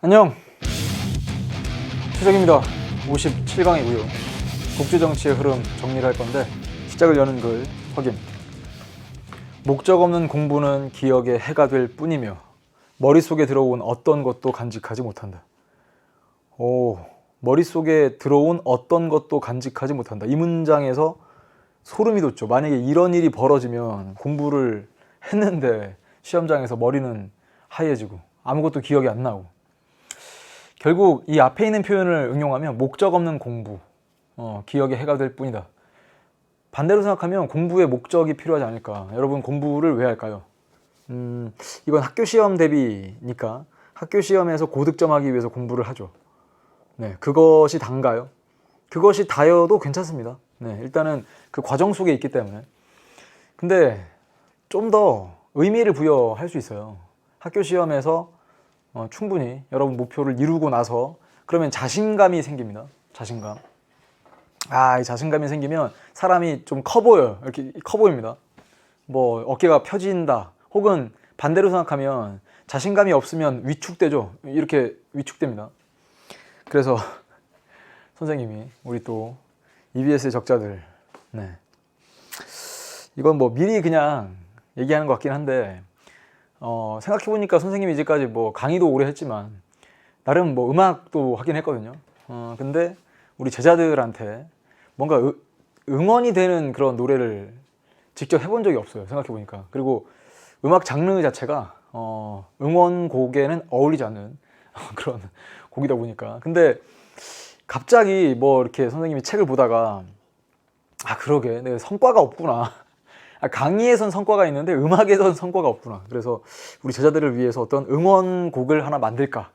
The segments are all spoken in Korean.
안녕, 최정입니다. 57강이고요. 국제정치의 흐름 정리를 할 건데 시작을 여는 글 확인. 목적 없는 공부는 기억의 해가 될 뿐이며 머릿속에 들어온 어떤 것도 간직하지 못한다. 머릿속에 들어온 어떤 것도 간직하지 못한다. 이 문장에서 소름이 돋죠. 만약에 이런 일이 벌어지면 공부를 했는데 시험장에서 머리는 하얘지고 아무것도 기억이 안 나고, 결국 이 앞에 있는 표현을 응용하면 목적 없는 공부, 기억의 해가 될 뿐이다. 반대로 생각하면 공부에 목적이 필요하지 않을까. 여러분, 공부를 왜 할까요? 이건 학교 시험 대비니까 학교 시험에서 고득점하기 위해서 공부를 하죠. 네, 그것이 단가요? 그것이 다여도 괜찮습니다. 네, 일단은 그 과정 속에 있기 때문에. 근데 좀 더 의미를 부여할 수 있어요. 학교 시험에서 충분히 여러분 목표를 이루고 나서 그러면 자신감이 생깁니다. 자신감. 이 자신감이 생기면 사람이 좀 커 보여요. 이렇게 커 보입니다. 뭐 어깨가 펴진다. 혹은 반대로 생각하면 자신감이 없으면 위축되죠. 이렇게 위축됩니다. 그래서 선생님이 우리 또 EBS의 적자들, 네, 이건 뭐 미리 그냥 얘기하는 것 같긴 한데, 생각해보니까 선생님이 이제까지 뭐 강의도 오래 했지만 나름 뭐 음악도 하긴 했거든요. 근데 우리 제자들한테 뭔가 응원이 되는 그런 노래를 직접 해본 적이 없어요. 생각해보니까. 그리고 음악 장르 자체가 응원곡에는 어울리지 않는 그런 곡이다 보니까. 근데 갑자기 뭐 이렇게 선생님이 책을 보다가 그러게 내가 성과가 없구나. 강의에선 성과가 있는데 음악에선 성과가 없구나. 그래서 우리 제자들을 위해서 어떤 응원곡을 하나 만들까.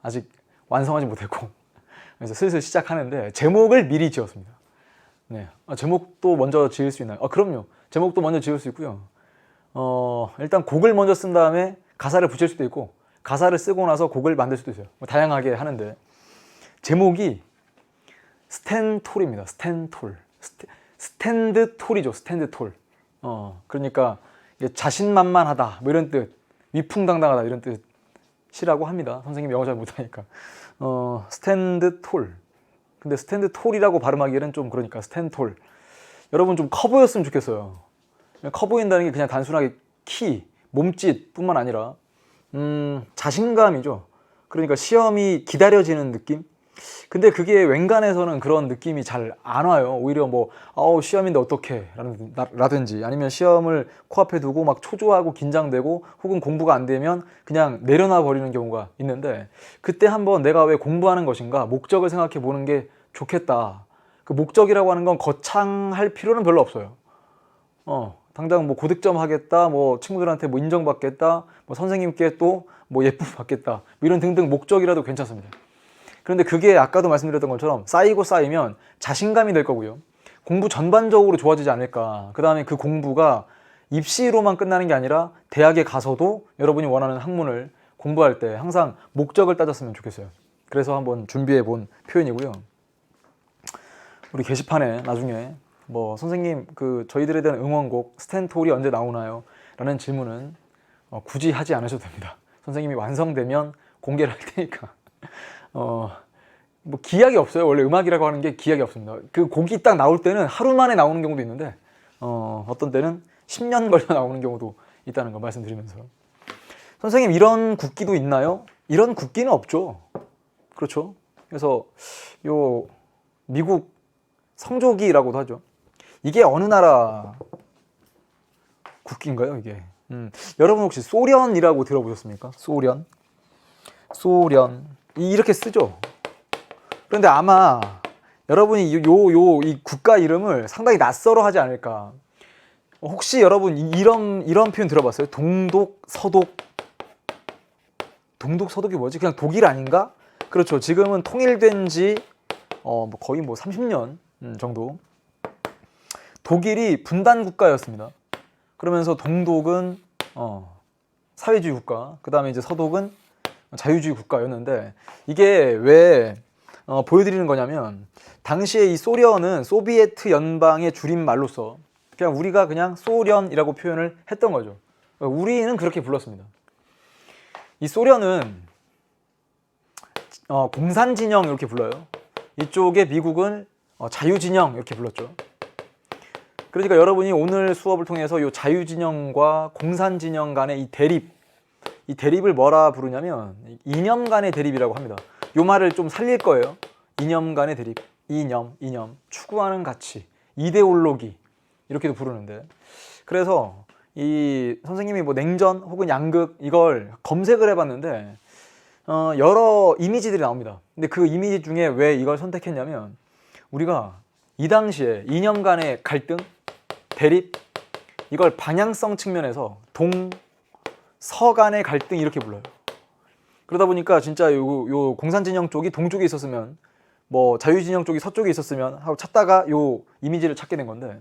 아직 완성하지 못했고. 그래서 슬슬 시작하는데 제목을 미리 지었습니다. 네. 제목도 먼저 지을 수 있나요? 그럼요. 제목도 먼저 지을 수 있고요. 일단 곡을 먼저 쓴 다음에 가사를 붙일 수도 있고, 가사를 쓰고 나서 곡을 만들 수도 있어요. 뭐 다양하게 하는데, 제목이 스탠톨입니다. 스탠톨. 스탠드톨이죠. 스탠드톨. 그러니까 자신만만하다 뭐 이런 뜻, 위풍당당하다 이런 뜻이라고 합니다. 선생님이 영어 잘 못하니까. 스탠드톨. 근데 스탠드톨이라고 발음하기에는 좀 그러니까 스탠톨. 여러분 좀 커 보였으면 좋겠어요. 커 보인다는 게 그냥 단순하게 키, 몸짓 뿐만 아니라 자신감이죠. 그러니까 시험이 기다려지는 느낌? 근데 그게 웬간에서는 그런 느낌이 잘 안 와요. 오히려 뭐 시험인데 어떡해 라든지, 아니면 시험을 코앞에 두고 막 초조하고 긴장되고 혹은 공부가 안 되면 그냥 내려놔 버리는 경우가 있는데, 그때 한번 내가 왜 공부하는 것인가 목적을 생각해 보는 게 좋겠다. 그 목적이라고 하는 건 거창할 필요는 별로 없어요. 당장 뭐 고득점 하겠다, 뭐 친구들한테 뭐 인정받겠다, 뭐 선생님께 또 뭐 예쁨 받겠다, 뭐 이런 등등 목적이라도 괜찮습니다. 그런데 그게 아까도 말씀드렸던 것처럼 쌓이고 쌓이면 자신감이 될 거고요. 공부 전반적으로 좋아지지 않을까. 그 다음에 그 공부가 입시로만 끝나는 게 아니라 대학에 가서도 여러분이 원하는 학문을 공부할 때 항상 목적을 따졌으면 좋겠어요. 그래서 한번 준비해 본 표현이고요. 우리 게시판에 나중에 뭐 선생님 저희들에 대한 응원곡 스탠톨이 언제 나오나요? 라는 질문은 굳이 하지 않으셔도 됩니다. 선생님이 완성되면 공개를 할 테니까. 뭐 기약이 없어요. 원래 음악이라고 하는 게 기약이 없습니다. 그 곡이 딱 나올 때는 하루 만에 나오는 경우도 있는데, 어떤 때는 10년 걸려 나오는 경우도 있다는 거 말씀드리면서, 선생님 이런 국기도 있나요? 이런 국기는 없죠. 그렇죠. 그래서 요 미국 성조기라고도 하죠. 이게 어느 나라 국기인가요, 이게? 여러분 혹시 소련이라고 들어보셨습니까? 소련 이렇게 쓰죠. 그런데 아마 여러분이 이 국가 이름을 상당히 낯설어 하지 않을까. 혹시 여러분 이런 표현 들어봤어요? 동독, 서독. 동독, 서독이 뭐지? 그냥 독일 아닌가? 그렇죠. 지금은 통일된 지 거의 30년 정도. 독일이 분단 국가였습니다. 그러면서 동독은 사회주의 국가, 그 다음에 이제 서독은 자유주의 국가였는데, 이게 왜 보여드리는 거냐면, 당시에 이 소련은 소비에트 연방의 줄임말로서 그냥 우리가 그냥 소련이라고 표현을 했던 거죠. 우리는 그렇게 불렀습니다. 이 소련은 공산진영 이렇게 불러요. 이쪽에 미국은 자유진영 이렇게 불렀죠. 그러니까 여러분이 오늘 수업을 통해서 이 자유진영과 공산진영 간의 이 대립을 뭐라 부르냐면 이념 간의 대립이라고 합니다. 이 말을 좀 살릴 거예요. 이념 간의 대립, 이념, 추구하는 가치, 이데올로기 이렇게도 부르는데, 그래서 이 선생님이 뭐 냉전 혹은 양극 이걸 검색을 해봤는데 여러 이미지들이 나옵니다. 근데 그 이미지 중에 왜 이걸 선택했냐면, 우리가 이 당시에 이념 간의 갈등, 대립, 이걸 방향성 측면에서 동서 간의 갈등 이렇게 불러요. 그러다 보니까 진짜 요 공산진영 쪽이 동쪽에 있었으면, 뭐 자유진영 쪽이 서쪽에 있었으면 하고 찾다가 요 이미지를 찾게 된 건데,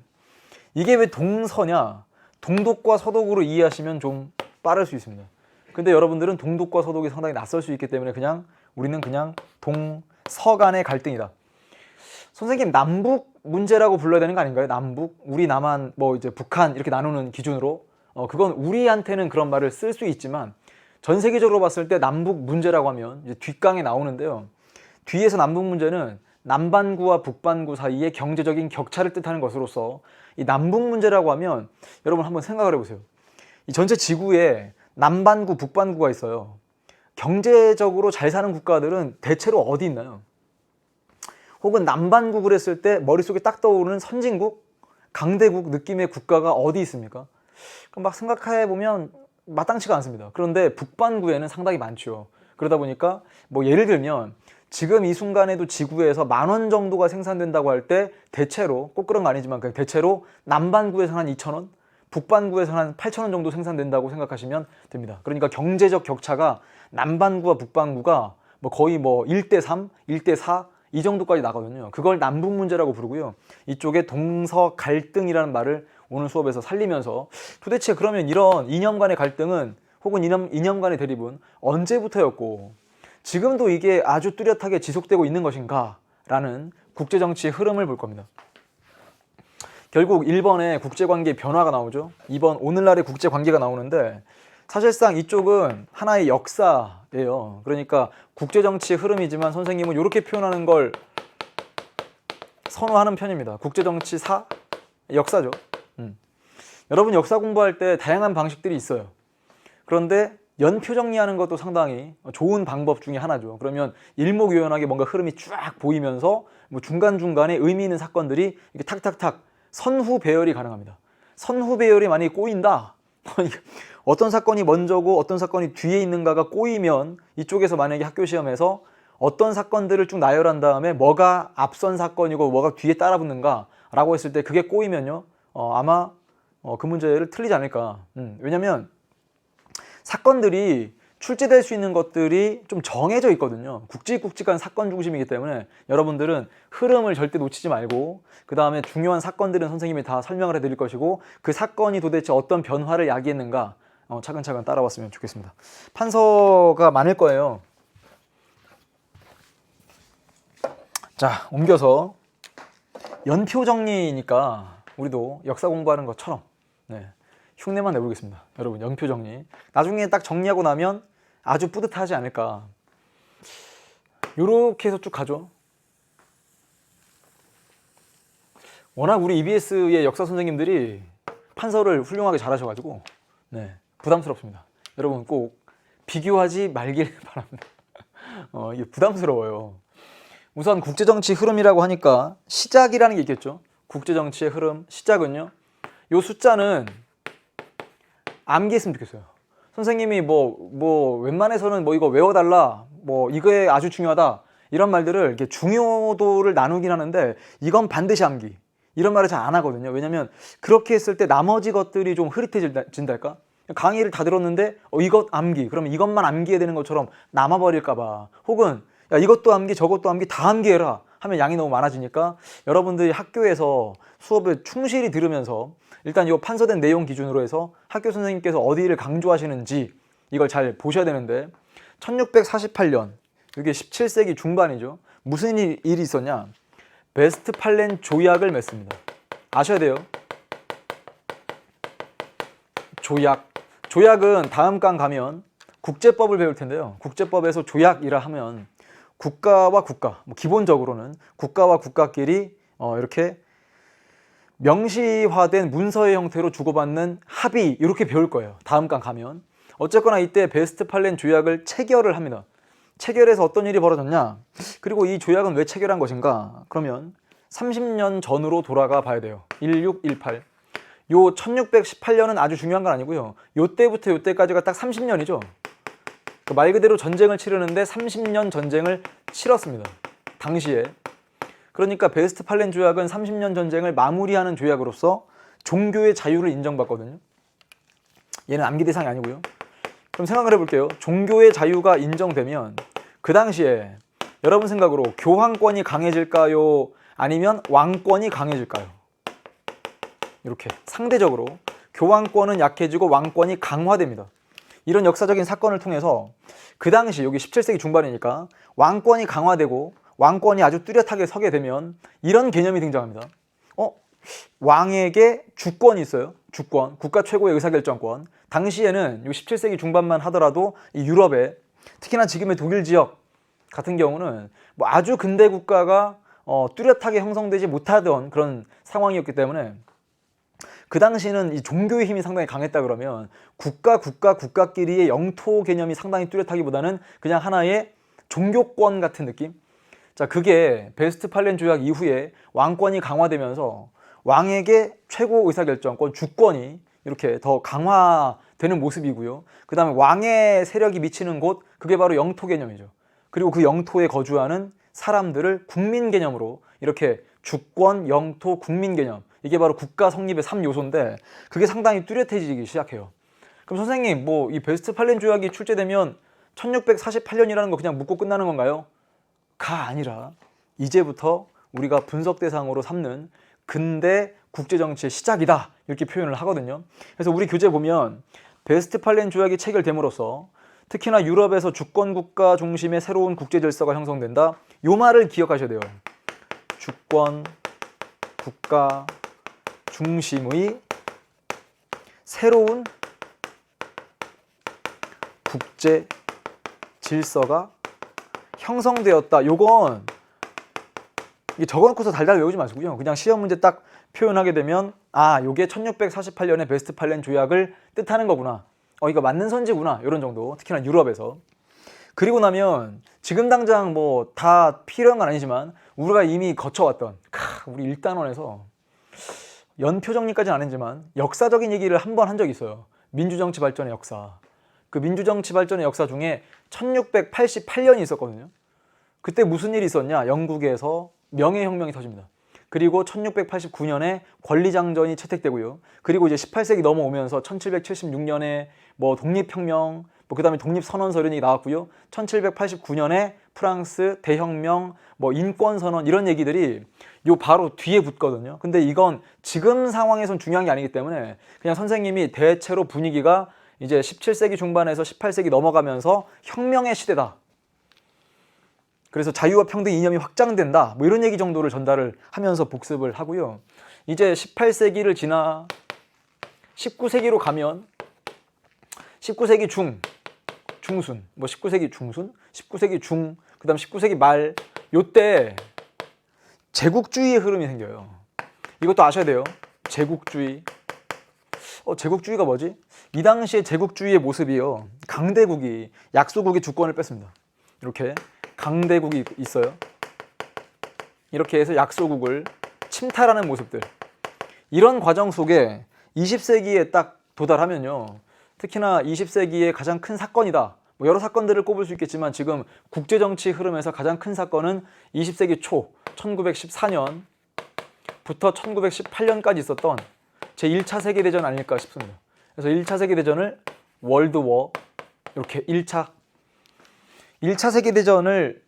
이게 왜 동서냐? 동독과 서독으로 이해하시면 좀 빠를 수 있습니다. 근데 여러분들은 동독과 서독이 상당히 낯설 수 있기 때문에 우리는 그냥 동서 간의 갈등이다. 선생님, 남북 문제라고 불러야 되는 거 아닌가요? 남북, 우리, 남한, 뭐 이제 북한 이렇게 나누는 기준으로 그건 우리한테는 그런 말을 쓸 수 있지만, 전 세계적으로 봤을 때 남북 문제라고 하면 이제 뒷강에 나오는데요. 뒤에서 남북 문제는 남반구와 북반구 사이의 경제적인 격차를 뜻하는 것으로서, 이 남북 문제라고 하면 여러분 한번 생각을 해보세요. 이 전체 지구에 남반구, 북반구가 있어요. 경제적으로 잘 사는 국가들은 대체로 어디 있나요? 혹은 남반국을 했을 때 머릿속에 딱 떠오르는 선진국, 강대국 느낌의 국가가 어디 있습니까? 그럼 막 생각해보면 마땅치가 않습니다. 그런데 북반구에는 상당히 많죠. 그러다 보니까 뭐 예를 들면 지금 이 순간에도 지구에서 10,000원 정도가 생산된다고 할 때 대체로, 꼭 그런 거 아니지만 그냥 대체로 남반구에서 한 2,000원, 북반구에서 한 8,000원 정도 생산된다고 생각하시면 됩니다. 그러니까 경제적 격차가 남반구와 북반구가 뭐 거의 뭐 1대3, 1대4 이 정도까지 나거든요. 그걸 남북 문제라고 부르고요. 이쪽에 동서 갈등이라는 말을 오늘 수업에서 살리면서, 도대체 그러면 이런 이념 간의 갈등은 혹은 이념 간의 대립은 언제부터였고 지금도 이게 아주 뚜렷하게 지속되고 있는 것인가 라는 국제정치의 흐름을 볼 겁니다. 결국 1번에 국제관계 변화가 나오죠. 2번 오늘날의 국제관계가 나오는데, 사실상 이쪽은 하나의 역사예요. 그러니까 국제정치의 흐름이지만 선생님은 이렇게 표현하는 걸 선호하는 편입니다. 국제정치사, 역사죠. 여러분 역사 공부할 때 다양한 방식들이 있어요. 그런데 연표 정리하는 것도 상당히 좋은 방법 중에 하나죠. 그러면 일목요연하게 뭔가 흐름이 쫙 보이면서 뭐 중간중간에 의미 있는 사건들이 이렇게 탁탁탁 선후 배열이 가능합니다. 선후 배열이 만약에 꼬인다, 어떤 사건이 먼저고 어떤 사건이 뒤에 있는가가 꼬이면 이쪽에서 만약에 학교 시험에서 어떤 사건들을 쭉 나열한 다음에 뭐가 앞선 사건이고 뭐가 뒤에 따라붙는가 라고 했을 때 그게 꼬이면요, 아마 그 문제를 틀리지 않을까. 왜냐면 사건들이 출제될 수 있는 것들이 좀 정해져 있거든요. 굵직굵직한 사건 중심이기 때문에 여러분들은 흐름을 절대 놓치지 말고, 그 다음에 중요한 사건들은 선생님이 다 설명을 해드릴 것이고, 그 사건이 도대체 어떤 변화를 야기했는가 차근차근 따라왔으면 좋겠습니다. 판서가 많을 거예요. 자, 옮겨서 연표 정리니까 우리도 역사 공부하는 것처럼 흉내만 내보겠습니다. 여러분, 연표 정리. 나중에 딱 정리하고 나면 아주 뿌듯하지 않을까. 요렇게 해서 쭉 가죠. 워낙 우리 EBS의 역사 선생님들이 판서를 훌륭하게 잘하셔가지고 부담스럽습니다. 여러분 꼭 비교하지 말길 바랍니다. 이게 부담스러워요. 우선 국제정치 흐름이라고 하니까 시작이라는 게 있겠죠. 국제정치의 흐름, 시작은요, 요 숫자는 암기했으면 좋겠어요. 선생님이 웬만해서는 이거 외워달라, 이거에 아주 중요하다 이런 말들을 이렇게 중요도를 나누긴 하는데, 이건 반드시 암기 이런 말을 잘 안 하거든요. 왜냐면 그렇게 했을 때 나머지 것들이 좀 흐릿해진달까. 강의를 다 들었는데 이것 암기, 그러면 이것만 암기해야 되는 것처럼 남아버릴까봐, 혹은 야 이것도 암기 저것도 암기 다 암기해라 하면 양이 너무 많아지니까, 여러분들이 학교에서 수업을 충실히 들으면서 일단 이 판서된 내용 기준으로 해서 학교 선생님께서 어디를 강조하시는지 이걸 잘 보셔야 되는데, 1648년, 이게 17세기 중반이죠. 무슨 일이 있었냐? 베스트팔렌 조약을 맺습니다. 아셔야 돼요. 조약은 다음 강 가면 국제법을 배울 텐데요. 국제법에서 조약이라 하면 국가와 국가, 뭐 기본적으로는 국가와 국가끼리 이렇게 명시화된 문서의 형태로 주고받는 합의, 이렇게 배울 거예요. 다음 강 가면. 어쨌거나 이때 베스트팔렌 조약을 체결을 합니다. 체결해서 어떤 일이 벌어졌냐, 그리고 이 조약은 왜 체결한 것인가, 그러면 30년 전으로 돌아가 봐야 돼요. 1618. 요 1618년은 아주 중요한 건 아니고요, 요때부터 요때까지가 딱 30년이죠. 말 그대로 전쟁을 치르는데 30년 전쟁을 치렀습니다, 당시에. 그러니까 베스트팔렌 조약은 30년 전쟁을 마무리하는 조약으로서 종교의 자유를 인정받거든요. 얘는 암기 대상이 아니고요. 그럼 생각을 해볼게요. 종교의 자유가 인정되면 그 당시에 여러분 생각으로 교황권이 강해질까요? 아니면 왕권이 강해질까요? 이렇게 상대적으로 교황권은 약해지고 왕권이 강화됩니다. 이런 역사적인 사건을 통해서 그 당시, 여기 17세기 중반이니까 왕권이 강화되고 왕권이 아주 뚜렷하게 서게 되면 이런 개념이 등장합니다. 왕에게 주권이 있어요. 주권, 국가 최고의 의사결정권. 당시에는 17세기 중반만 하더라도 이 유럽에, 특히나 지금의 독일 지역 같은 경우는 뭐 아주 근대 국가가 뚜렷하게 형성되지 못하던 그런 상황이었기 때문에 그 당시는 이 종교의 힘이 상당히 강했다 그러면 국가끼리의 영토 개념이 상당히 뚜렷하기보다는 그냥 하나의 종교권 같은 느낌? 자, 그게 베스트팔렌 조약 이후에 왕권이 강화되면서 왕에게 최고 의사결정권, 주권이 이렇게 더 강화되는 모습이고요. 그 다음에 왕의 세력이 미치는 곳, 그게 바로 영토 개념이죠. 그리고 그 영토에 거주하는 사람들을 국민 개념으로 이렇게 주권, 영토, 국민 개념, 이게 바로 국가 성립의 3요소인데 그게 상당히 뚜렷해지기 시작해요. 그럼 선생님, 뭐 이 베스트팔렌 조약이 출제되면 1648년이라는 거 그냥 묻고 끝나는 건가요? 가 아니라 이제부터 우리가 분석 대상으로 삼는 근대 국제정치의 시작이다, 이렇게 표현을 하거든요. 그래서 우리 교재 보면 베스트팔렌 조약이 체결됨으로써 특히나 유럽에서 주권국가 중심의 새로운 국제질서가 형성된다, 요 말을 기억하셔야 돼요. 주권 국가 중심의 새로운 국제 질서가 형성되었다. 요건 적어놓고서 달달 외우지 마시고요. 그냥 시험 문제 딱 표현하게 되면 요게 1648년의 베스트팔렌 조약을 뜻하는 거구나. 이거 맞는 선지구나. 이런 정도. 특히나 유럽에서. 그리고 나면 지금 당장 뭐 다 필요한 건 아니지만 우리가 이미 거쳐왔던 우리 1단원에서 연표 정리까지는 안 했지만 역사적인 얘기를 한 번 한 적이 있어요. 민주정치 발전의 역사. 그 민주정치 발전의 역사 중에 1688년이 있었거든요. 그때 무슨 일이 있었냐? 영국에서 명예혁명이 터집니다. 그리고 1689년에 권리장전이 채택되고요. 그리고 이제 18세기 넘어오면서 1776년에 뭐 독립혁명, 뭐 그다음에 독립선언서 이런 얘기 나왔고요. 1789년에 프랑스 대혁명, 뭐 인권선언, 이런 얘기들이 요 바로 뒤에 붙거든요. 근데 이건 지금 상황에선 중요한 게 아니기 때문에 그냥 선생님이 대체로 분위기가 이제 17세기 중반에서 18세기 넘어가면서 혁명의 시대다, 그래서 자유와 평등 이념이 확장된다, 뭐 이런 얘기 정도를 전달을 하면서 복습을 하고요. 이제 18세기를 지나 19세기로 가면 19세기 중순, 뭐 19세기 중순, 19세기 중, 그 다음 19세기 말, 요때 제국주의의 흐름이 생겨요. 이것도 아셔야 돼요. 제국주의. 제국주의가 뭐지? 이 당시에 제국주의의 모습이요, 강대국이 약소국의 주권을 뺐습니다. 이렇게 강대국이 있어요. 이렇게 해서 약소국을 침탈하는 모습들. 이런 과정 속에 20세기에 딱 도달하면요, 특히나 20세기의 가장 큰 사건이다, 뭐 여러 사건들을 꼽을 수 있겠지만 지금 국제정치 흐름에서 가장 큰 사건은 20세기 초 1914년부터 1918년까지 있었던 제1차 세계대전 아닐까 싶습니다. 그래서 1차 세계대전을 월드워, 이렇게 1차 세계대전을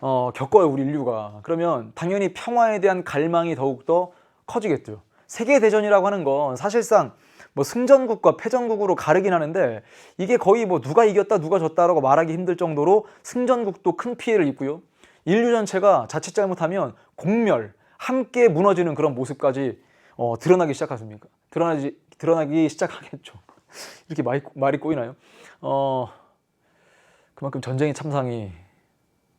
겪어요, 우리 인류가. 그러면 당연히 평화에 대한 갈망이 더욱더 커지겠죠. 세계대전이라고 하는 건 사실상 뭐 승전국과 패전국으로 가르긴 하는데 이게 거의 뭐 누가 이겼다 누가 졌다라고 말하기 힘들 정도로 승전국도 큰 피해를 입고요. 인류 전체가 자칫 잘못하면 공멸, 함께 무너지는 그런 모습까지 드러나기 시작하십니까? 드러나기 시작하겠죠. 이렇게 말이 꼬이나요? 그만큼 전쟁의 참상이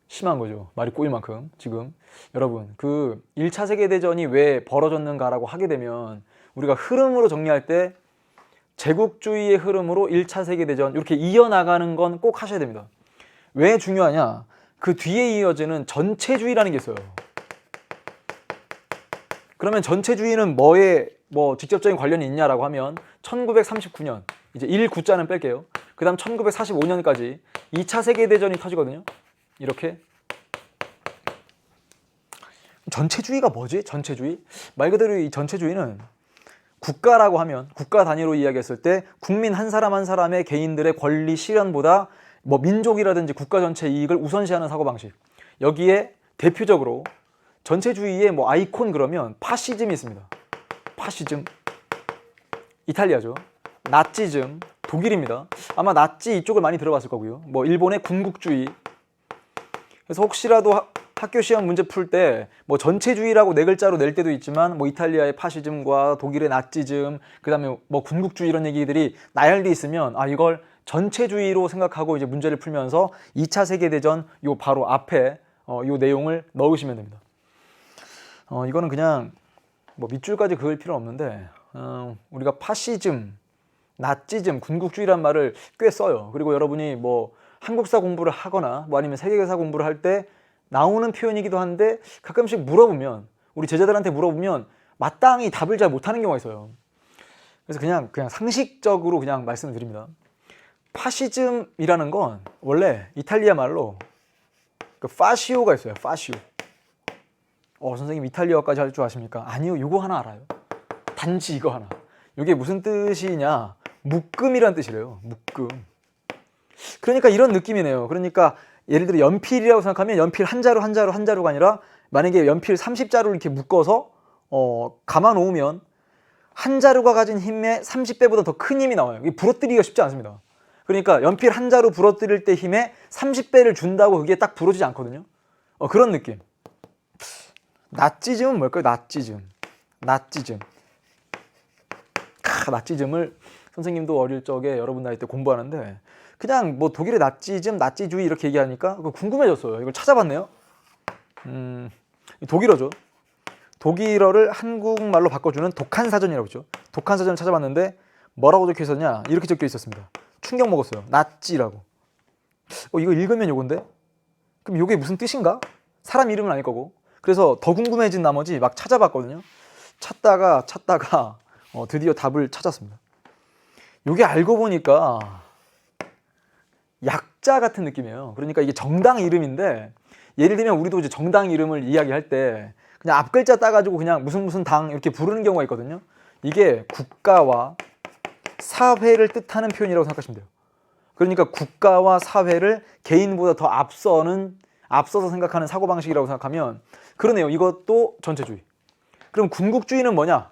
심한 거죠. 말이 꼬일 만큼. 지금 여러분, 그 1차 세계대전이 왜 벌어졌는가라고 하게 되면 우리가 흐름으로 정리할 때 제국주의의 흐름으로 1차 세계대전 이렇게 이어나가는 건 꼭 하셔야 됩니다. 왜 중요하냐? 그 뒤에 이어지는 전체주의라는 게 있어요. 그러면 전체주의는 뭐에 직접적인 관련이 있냐라고 하면 1939년, 이제 1구자는 뺄게요. 그 다음 1945년까지 2차 세계대전이 터지거든요. 이렇게. 전체주의가 뭐지? 전체주의? 말 그대로 이 전체주의는 국가라고 하면 국가 단위로 이야기했을 때 국민 한 사람 한 사람의 개인들의 권리 실현보다 민족이라든지 국가 전체 이익을 우선시하는 사고방식. 여기에 대표적으로 전체주의의 아이콘 그러면 파시즘이 있습니다. 파시즘. 이탈리아죠. 나치즘. 독일입니다. 아마 나치 이쪽을 많이 들어봤을 거고요. 일본의 군국주의. 그래서 혹시라도 학교 시험 문제 풀 때 전체주의라고 네 글자로 낼 때도 있지만 이탈리아의 파시즘과 독일의 나치즘, 그다음에 군국주의 이런 얘기들이 나열돼 있으면 이걸 전체주의로 생각하고 이제 문제를 풀면서 2차 세계대전 요 바로 앞에 요 내용을 넣으시면 됩니다. 이거는 그냥 밑줄까지 그을 필요는 없는데 우리가 파시즘, 나치즘, 군국주의란 말을 꽤 써요. 그리고 여러분이 한국사 공부를 하거나 아니면 세계사 공부를 할 때 나오는 표현이기도 한데 가끔씩 물어보면, 우리 제자들한테 물어보면 마땅히 답을 잘 못하는 경우가 있어요. 그래서 그냥 상식적으로 그냥 말씀을 드립니다. 파시즘이라는 건 원래 이탈리아 말로 그 파시오가 있어요. 파시오. 선생님 이탈리아어까지 할 줄 아십니까? 아니요, 요거 하나 알아요. 단지 이거 하나. 이게 무슨 뜻이냐? 묶음이란 뜻이래요. 묶음. 그러니까 이런 느낌이네요. 그러니까 예를 들어 연필이라고 생각하면 연필 한 자루가 아니라 만약에 연필 30자루를 이렇게 묶어서 감아 놓으면 한 자루가 가진 힘의 30배보다 더 큰 힘이 나와요. 이게 부러뜨리기가 쉽지 않습니다. 그러니까 연필 한 자루 부러뜨릴 때 힘의 30배를 준다고 그게 딱 부러지지 않거든요. 그런 느낌. 나치즘은 뭘까요? 나치즘. 나치즘을 선생님도 어릴 적에 여러분 나이 때 공부하는데 그냥 독일의 나치즘, 나치주의 이렇게 얘기하니까 궁금해졌어요. 이걸 찾아봤네요. 독일어죠. 독일어를 한국말로 바꿔주는 독한사전이라고 있죠. 독한사전을 찾아봤는데 뭐라고 적혀 있었냐? 이렇게 적혀 있었습니다. 충격 먹었어요. 나치라고. 이거 읽으면 요건데? 그럼 요게 무슨 뜻인가? 사람 이름은 아닐 거고. 그래서 더 궁금해진 나머지 막 찾아봤거든요. 찾다가 드디어 답을 찾았습니다. 요게 알고 보니까 약자 같은 느낌이에요. 그러니까 이게 정당 이름인데 예를 들면 우리도 이제 정당 이름을 이야기할 때 그냥 앞글자 따가지고 그냥 무슨 당 이렇게 부르는 경우가 있거든요. 이게 국가와 사회를 뜻하는 표현이라고 생각하시면 돼요. 그러니까 국가와 사회를 개인보다 더 앞서서 생각하는 사고방식이라고 생각하면 그러네요. 이것도 전체주의. 그럼 군국주의는 뭐냐?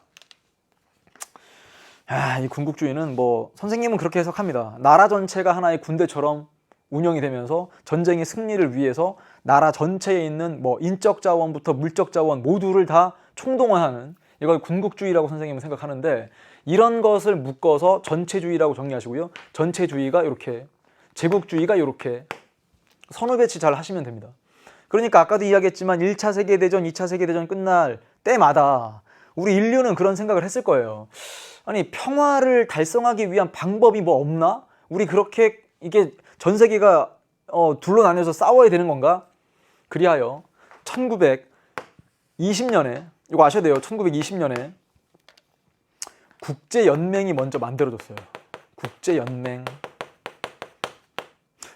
이 군국주의는 선생님은 그렇게 해석합니다. 나라 전체가 하나의 군대처럼 운영이 되면서 전쟁의 승리를 위해서 나라 전체에 있는 인적 자원부터 물적 자원 모두를 다 총동원하는, 이걸 군국주의라고 선생님은 생각하는데, 이런 것을 묶어서 전체주의라고 정리하시고요. 전체주의가 이렇게, 제국주의가 이렇게 선후 배치 잘 하시면 됩니다. 그러니까 아까도 이야기했지만 1차 세계대전, 2차 세계대전 끝날 때마다 우리 인류는 그런 생각을 했을 거예요. 아니, 평화를 달성하기 위한 방법이 없나? 우리 그렇게 이게 전 세계가 둘로 나뉘어서 싸워야 되는 건가? 그리하여 1920년에, 이거 아셔야 돼요. 1920년에 국제연맹이 먼저 만들어졌어요. 국제연맹.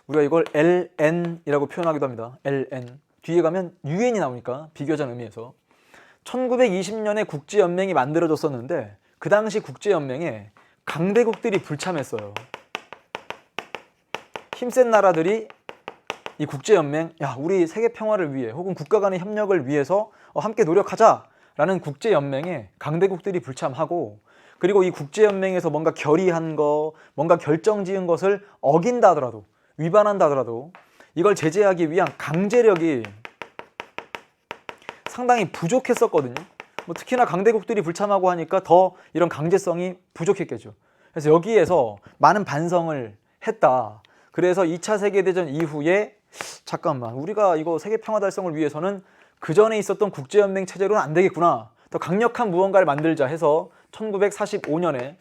우리가 이걸 LN이라고 표현하기도 합니다. LN. 뒤에 가면 UN이 나오니까 비교적 의미에서 1920년에 국제연맹이 만들어졌었는데 그 당시 국제연맹에 강대국들이 불참했어요. 힘센 나라들이 이 국제연맹, 우리 세계 평화를 위해 혹은 국가 간의 협력을 위해서 함께 노력하자라는 국제연맹에 강대국들이 불참하고, 그리고 이 국제연맹에서 뭔가 결의한 거, 뭔가 결정 지은 것을 어긴다 하더라도, 위반한다 하더라도 이걸 제재하기 위한 강제력이 상당히 부족했었거든요. 특히나 강대국들이 불참하고 하니까 더 이런 강제성이 부족했겠죠. 그래서 여기에서 많은 반성을 했다. 그래서 2차 세계대전 이후에 잠깐만, 우리가 이거 세계 평화 달성을 위해서는 그 전에 있었던 국제연맹 체제로는 안 되겠구나, 더 강력한 무언가를 만들자 해서 1945년에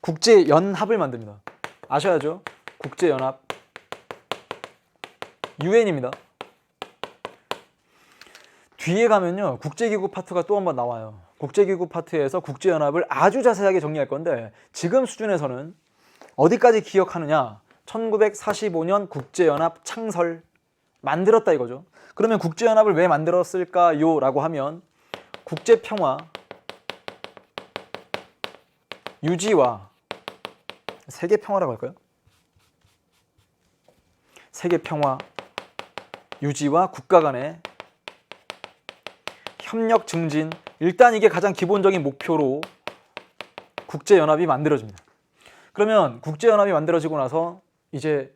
국제연합을 만듭니다. 아셔야죠? 국제연합, UN입니다. 뒤에 가면요, 국제기구 파트가 또 한 번 나와요. 국제기구 파트에서 국제연합을 아주 자세하게 정리할 건데, 지금 수준에서는 어디까지 기억하느냐, 1945년 국제연합 창설, 만들었다 이거죠. 그러면 국제연합을 왜 만들었을까요? 라고 하면 국제평화 유지와, 세계평화라고 할까요? 세계평화 유지와 국가 간의 협력 증진, 일단 이게 가장 기본적인 목표로 국제연합이 만들어집니다. 그러면 국제연합이 만들어지고 나서 이제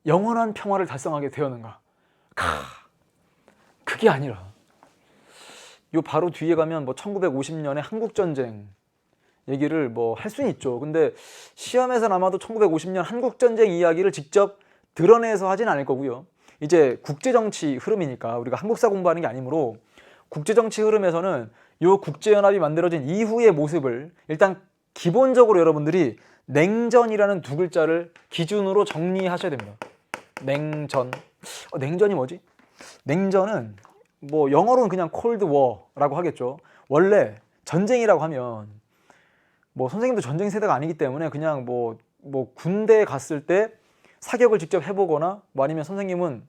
영원한 평화를 달성하게 되었는가? 그게 아니라, 요 바로 뒤에 가면 뭐 1950년에 한국전쟁 얘기를 뭐 할 수는 있죠. 근데 시험에서는 아마도 1950년 한국전쟁 이야기를 직접 드러내서 하진 않을 거고요. 이제 국제정치 흐름이니까 우리가 한국사 공부하는 게 아니므로, 국제정치 흐름에서는 요 국제연합이 만들어진 이후의 모습을 일단 기본적으로 여러분들이 냉전이라는 두 글자를 기준으로 정리하셔야 됩니다. 냉전. 냉전이 뭐지? 냉전은 뭐 영어로는 그냥 콜드 워라고 하겠죠. 원래 전쟁이라고 하면, 뭐 선생님도 전쟁 세대가 아니기 때문에 그냥 뭐 군대에 갔을 때 사격을 직접 해보거나, 뭐 아니면 선생님은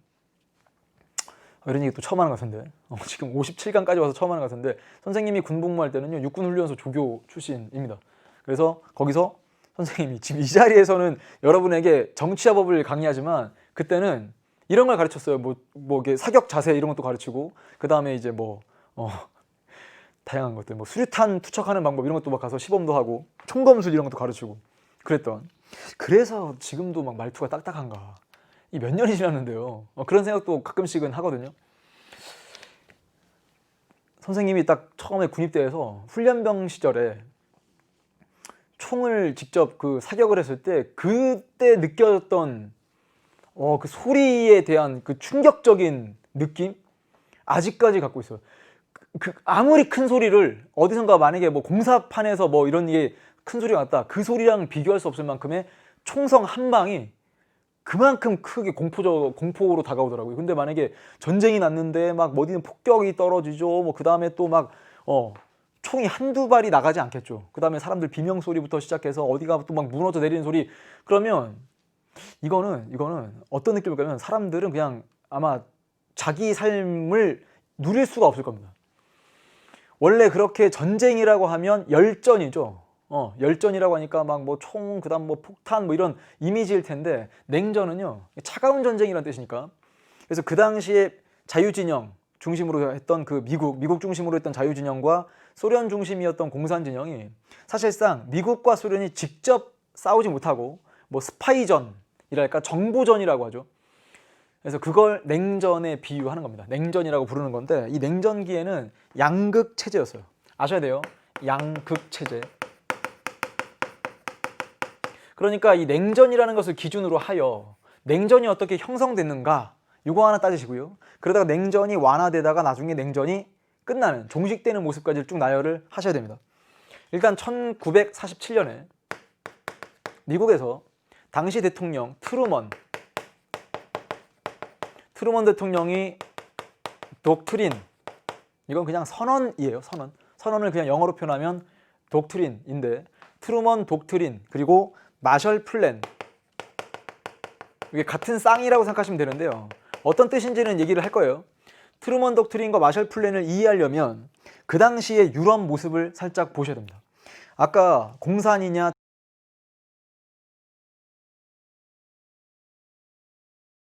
이런 얘기 또 처음 하는 것 같은데, 지금 57강까지 와서 처음 하는 것 같은데, 선생님이 군복무할 때는요, 육군훈련소 조교 출신입니다. 그래서 거기서 선생님이 지금 이 자리에서는 여러분에게 정치화법을 강의하지만, 그때는 이런 걸 가르쳤어요. 뭐 이게 사격 자세 이런 것도 가르치고, 그 다음에 이제 다양한 것들, 뭐 수류탄 투척하는 방법 이런 것도 막 가서 시범도 하고, 총검술 이런 것도 가르치고 그랬던. 그래서 지금도 막 말투가 딱딱한가, 이 몇 년이 지났는데요. 그런 생각도 가끔씩은 하거든요. 선생님이 딱 처음에 군입대에서 훈련병 시절에 총을 직접 그 사격을 했을 때, 그때 느껴졌던 그 소리에 대한 그 충격적인 느낌, 아직까지 갖고 있어요. 아무리 큰 소리를 어디선가, 만약에 뭐 공사판에서 뭐 이런 게 큰 소리가 났다, 그 소리랑 비교할 수 없을 만큼의 총성 한 방이 그만큼 크게 공포로 다가오더라고요. 근데 만약에 전쟁이 났는데 막 어디는 폭격이 떨어지죠, 뭐 그 다음에 또 막 총이 한두 발이 나가지 않겠죠. 그 다음에 사람들 비명 소리부터 시작해서 어디가 또 막 무너져 내리는 소리. 그러면 이거는 어떤 느낌일까요? 사람들은 그냥 아마 자기 삶을 누릴 수가 없을 겁니다. 원래 그렇게 전쟁이라고 하면 열전이죠. 열전이라고 하니까 막 뭐 총, 그다음 뭐 폭탄, 뭐 이런 이미지일 텐데, 냉전은요, 차가운 전쟁이라는 뜻이니까. 그래서 그 당시에 자유진영 중심으로 했던 그 미국 중심으로 했던 자유진영과 소련 중심이었던 공산진영이, 사실상 미국과 소련이 직접 싸우지 못하고 뭐 스파이전이랄까, 정보전이라고 하죠. 그래서 그걸 냉전에 비유하는 겁니다. 냉전이라고 부르는 건데, 이 냉전기에는 양극 체제였어요. 아셔야 돼요. 양극 체제. 그러니까 이 냉전이라는 것을 기준으로 하여 냉전이 어떻게 형성됐는가, 이거 하나 따지시고요. 그러다가 냉전이 완화되다가 나중에 냉전이 끝나는, 종식되는 모습까지 쭉 나열을 하셔야 됩니다. 일단 1947년에 미국에서 당시 대통령 트루먼 대통령이 독트린, 이건 그냥 선언이에요. 선언을 그냥 영어로 표현하면 독트린인데, 트루먼 독트린 그리고 마셜 플랜, 이게 같은 쌍이라고 생각하시면 되는데요. 어떤 뜻인지는 얘기를 할 거예요. 트루먼 독트린과 마셜 플랜을 이해하려면 그 당시의 유럽 모습을 살짝 보셔야 됩니다. 아까 공산이냐